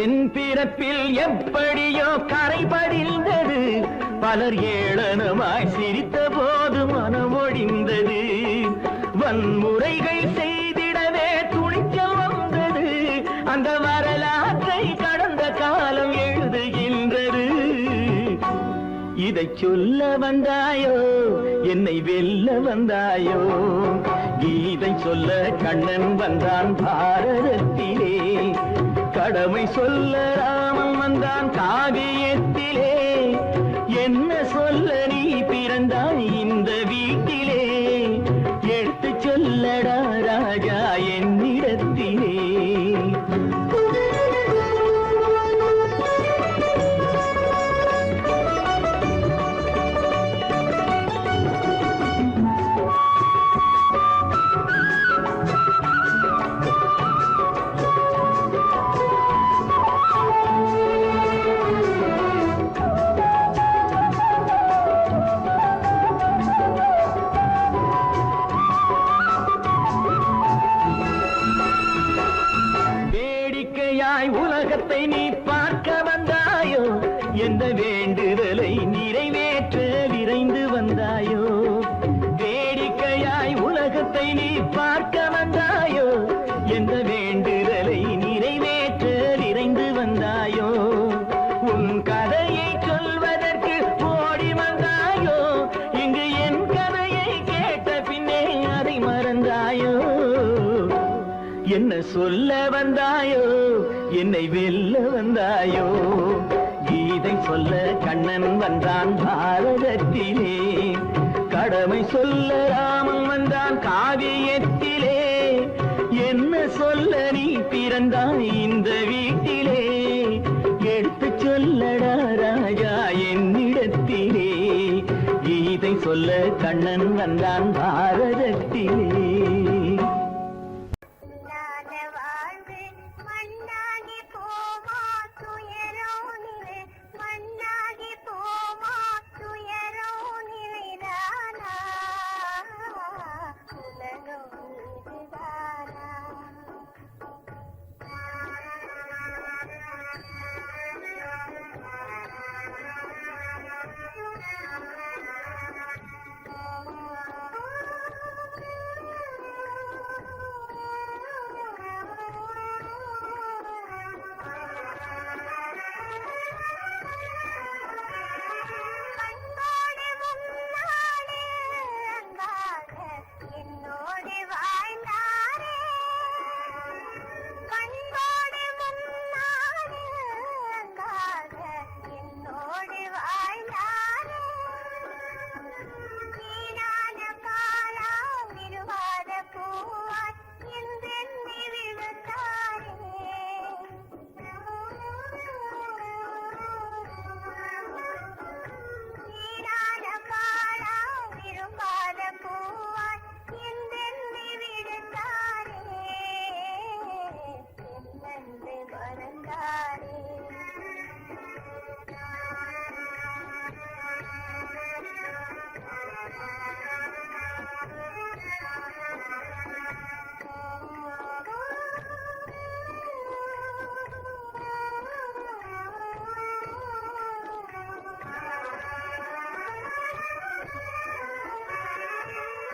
என் பிறப்பில் எப்படியோ கரை படிந்தது, பலர் ஏளனமாய் சிரித்த போது மனமொழிந்தது. வன்முறைகள் செய்திடவே துணிச்சல் வந்தது, அந்த வரலாற்றை கடந்த காலம் எழுதுகின்றது. இதை சொல்ல வந்தாயோ, என்னை வெல்ல வந்தாயோ? கீதை சொல்ல கண்ணன் வந்தான் பாரதத்திலே. கடமை சொல்ல ராமன் வந்தான் காவியத்திலே. என்ன சொல்ல நீ பிறந்தாய் இந்த வீட்டிலே, எடுத்து சொல்லடா ராஜா என்னிடத்திலே. உலகத்தை நீ பார்க்க வந்தாயோ, எந்த வேண்டுதலை நிறைவேற்ற விரைந்து வந்தாயோ? வேடிக்கையாய் உலகத்தை நீ பார்க்க வந்தாயோ, எந்த என்ன சொல்ல வந்தாயோ என்னை வெல்ல வந்தாயோ கீதை சொல்ல கண்ணன் வந்தான் பாரதத்திலே கடமை சொல்ல ராமன் வந்தான் காவியத்திலே என்ன சொல்ல நீ பிறந்தாய் இந்த வீட்டிலே எடுத்து சொல்லடா ராஜா என்னிடத்திலே கீதை சொல்ல கண்ணன் வந்தான் பாரதத்திலே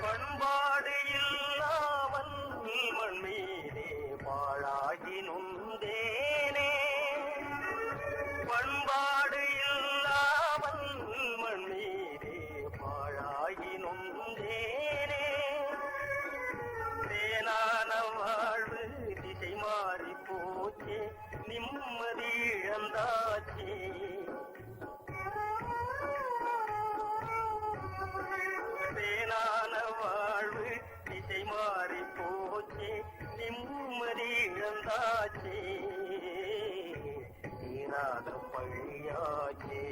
பண்பாடு இல்லாமல் மண் மீதே பாழாகி நொந்தேனே பண்பாடு இல்லாமல் மண் மீதே பாழாகி நொந்தேனே தேனான வாழ்வு திசை மாறி போச்சே நிம்மதி இழந்தாச்சே தேனான வாழ்வு திசை மாறி போச்சே நிம்மதி இழந்தாச்சே தீராத பழியாச்சே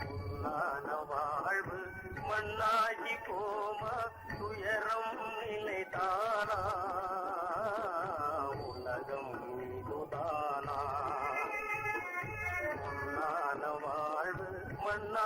பொன்னான வாழ்வு மண்ணாகி போமா துயரம் நிலைதானா உலகம் மீதுதானா பொன்னான வாழ்வு மண்ணா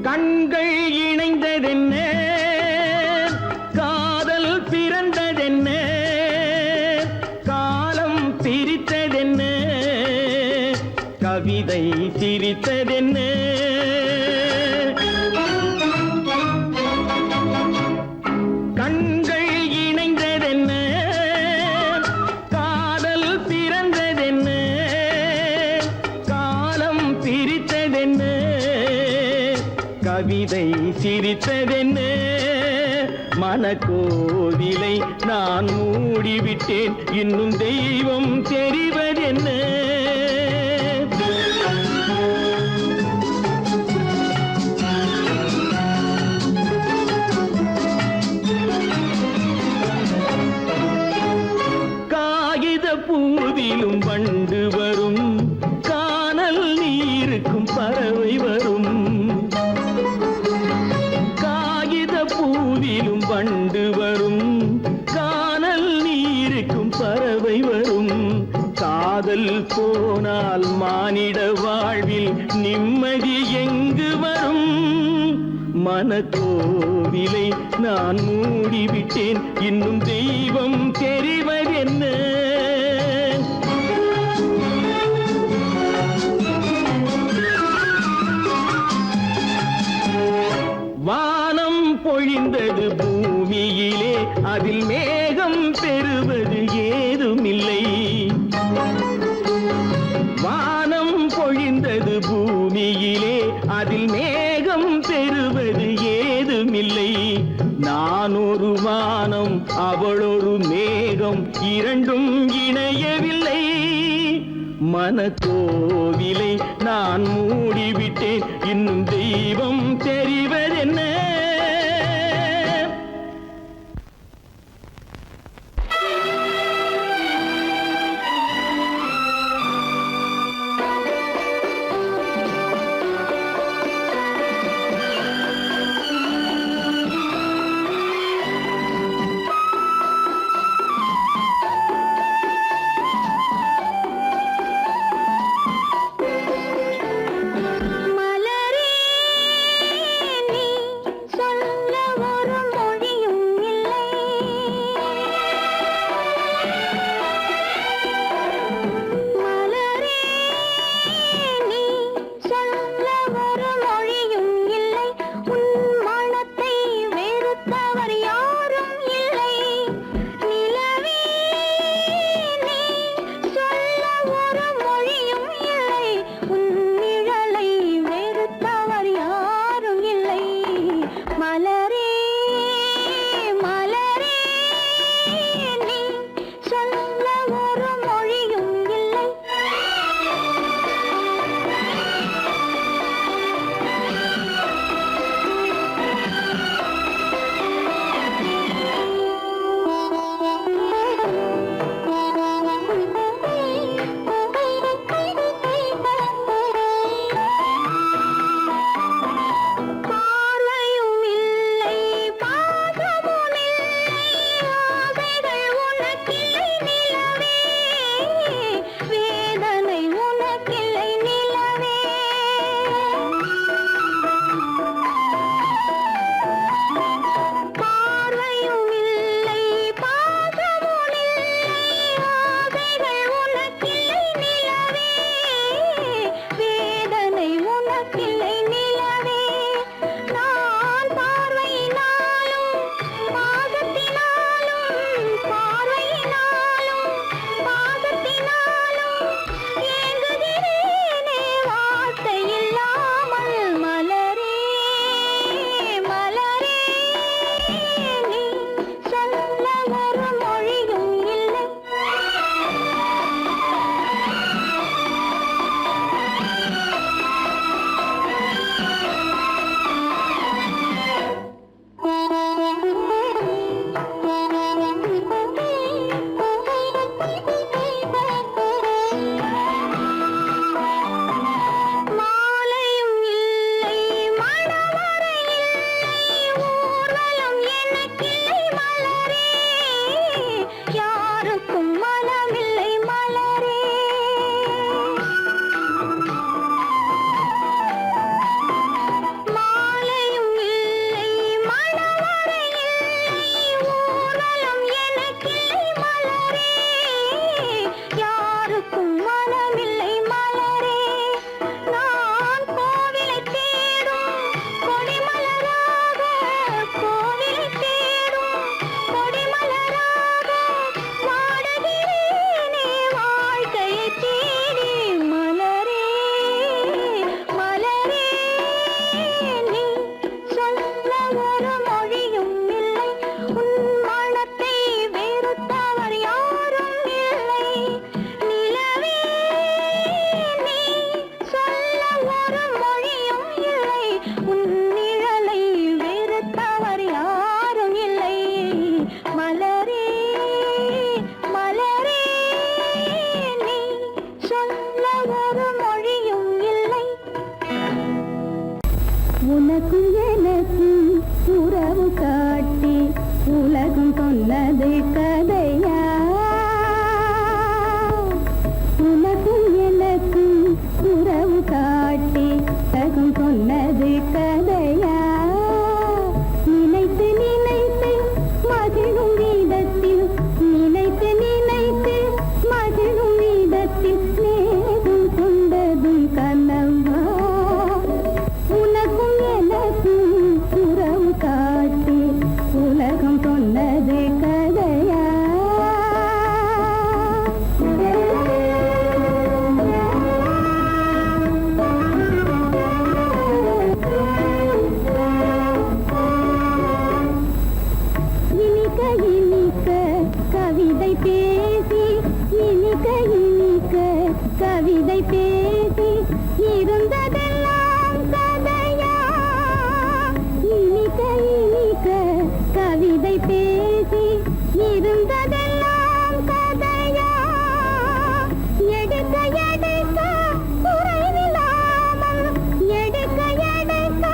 கண்கள் இணைந்ததென்ன காதல் பிறந்ததென்ன காலம் பிரித்ததென்ன கவிதை சிரித்ததென்ன கண்கள் இணைந்ததென்ன காதல் பிறந்ததென்ன காலம் பிரித்ததென்ன கவிதை சிரித்ததென்ன மனக்கோவிலை நான் மூடிவிட்டேன் இன்னும் தெய்வம் தெரிவதென்ன காகித பூவிலும் வண்டு வரும் கானல் நீருக்கும் பறவை வரும் பூவிலும் வண்டு வரும் கானல் நீருக்கும் பறவை வரும் காதல் போனால் மானிட வாழ்வில் நிம்மதி எங்கு வரும் மனக்கோவிலை நான் மூடிவிட்டேன் இன்னும் தெய்வம் தெரிவதென்ன வானம் பொழிந்தது பூமியிலே அதில் மேகம் பெறுவது ஏதுமில்லை வானம் பொழிந்தது பூமியிலே அதில் மேகம் பெறுவது ஏதுமில்லை நான் ஒரு வானம் அவளொரு மேகம் இரண்டும் இணையவில்லை மனக்கோவிலை நான் மூடிவிட்டேன் இன்னும் தெய்வம் தெரிவதென்ன இருந்ததெல்லாம் கதையா எடுக்க எடுக்க குறைவில்லாமல் எடுக்க எடுக்க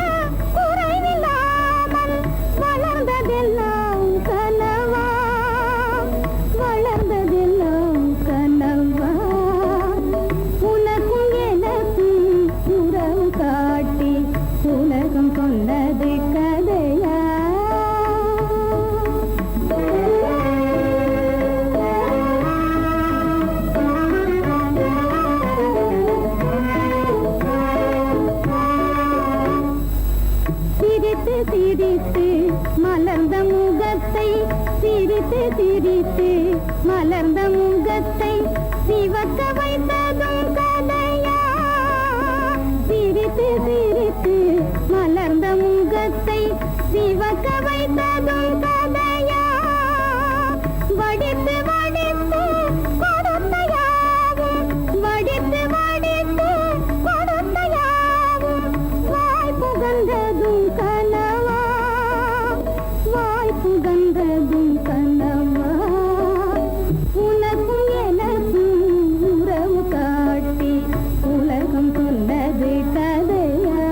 குறைவில்லாமல் வளர்ந்ததெல்லாம் கனவா வளர்ந்ததெல்லாம் கனவா உனக்கும் எனக்கும் உறவு காட்டி உலகம் கொண்டது கதையா சிரித்து சிரித்து மலர்ந்த முகத்தை சிரித்து சிரித்து மலர்ந்த முகத்தை சிவக்க வைத்ததும் கதையா சிரித்து சிரித்து மலர்ந்த முகத்தை சிவக்க வைத்ததும் கதையா வடித்து வடித்து கொடுத்தையாவும் வடித்து வடித்து கொடுத்தையாவும் வாய் புகழ்ந்ததும் கனவா வாய் புகழ்ந்ததும் கனவா உனக்கும் எனக்கும் உறவு காட்டி உலகம் சொன்னது கதையா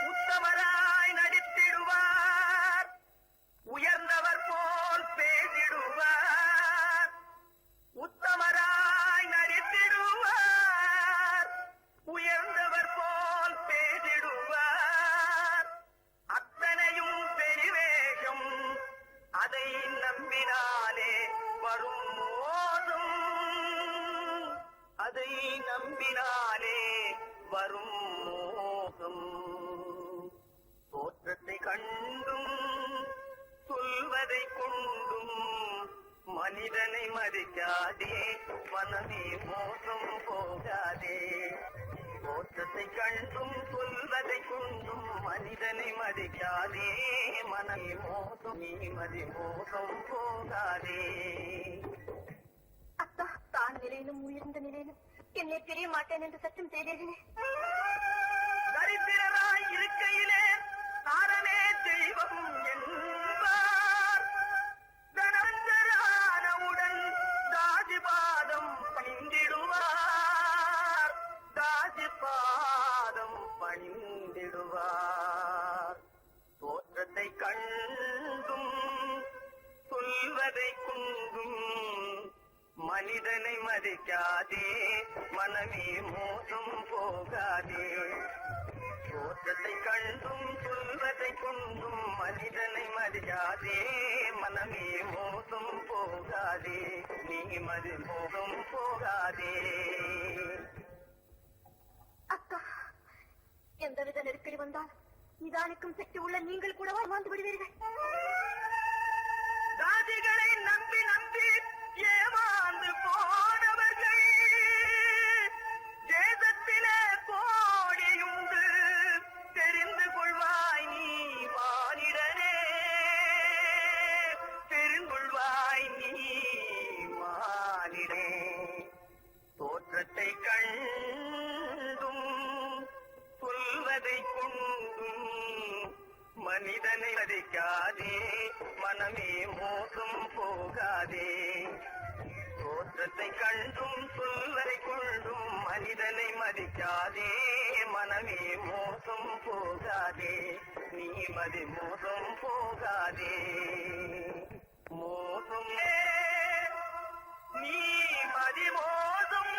உத்தமராய் நடித்திடுவார் உயர்ந்தவர் போல் பேசிடுவார் உத்தமராய் நடித்திடுவார் உயர்ந்தவர் போல் பேசிடுவார் அத்தனையும் பெருவேஷம் அதை நம்பினாலே வரும் மோசம் அதை நம்பினாலே வரும் மோசம் தோற்றத்தை கண்டும் சொல்வதை கொண்டும் மனிதனை மதிக்காதே மனமே மோசம் போகாதே தோற்றத்தை கண்டும் சொல்வதை கொண்டும் மனிதனை மதிக்காதே மனமே மோசம் நீ மதி மோசம் போகாதே அத்தா தான் நிலையிலும் உயர்ந்த நிலையிலும் என்னை பிரிய மாட்டேன் என்று சத்தம் செய்தேனே தரித்திரராய் இருக்கையிலே தாரமே தெய்வம் என்பார் தனஞ்சரானவுடன் தாஜிபாதம் பணிந்திடுவார் தாஜிபாதம் பணிந்திடுவார் தோற்றத்தை கண்டும் சொல்வதை கொண்டும் மனிதனை மதிக்காதே மனமே மோசம் போகாதே தோற்றத்தை கண்டும் சொல்வதை கொண்டும் மனிதனை மதிக்காதே மனமே மோசம் போகாதே நீ மதி மோசம் போகாதே அக்கா எந்தவித நெருக்கடி வந்தால் நிதானிக்கும் சக்தி உள்ள நீங்கள் கூட வாழ்ந்து விடுவீர்கள் ஜாதிகளை நம்பி நம்பி ஏமாந்து போனவர்கள் தேசத்திலே கோடியுண்டு தெரிந்து கொள்வாய் நீ மானிடனே தெரிந்து கொள்வாய் நீ மானிடே தோற்றத்தை கண்டும் சொல்வதை கொண்டும் மனிதனை மதிக்காதே மனமே மோசம் போகாதே தோற்றத்தை கண்டும் சொல்வதை கொண்டும் மனிதனை மதிக்காதே மனமே மோசம் போகாதே நீ மதி மோசம் போகாதே மோசம் நீ மதி மோசம்